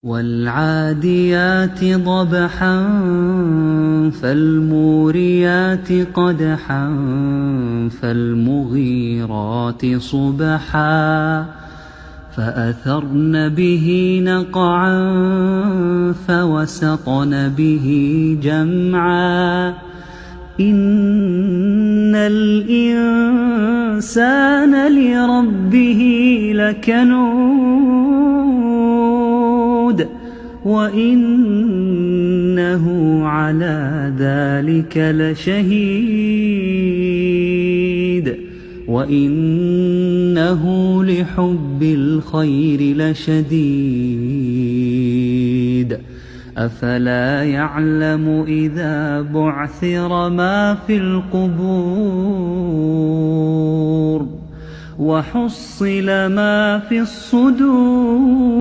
والعاديات ضبحا فالموريات قدحا فالمغيرات صبحا فأثرن به نقعا فوسطن به جمعا إن الإنسان لربه لكنود وإنه على ذلك لشهيد وإنه لحب الخير لشديد أفلا يعلم إذا بعثر ما في القبور وحصل ما في الصدور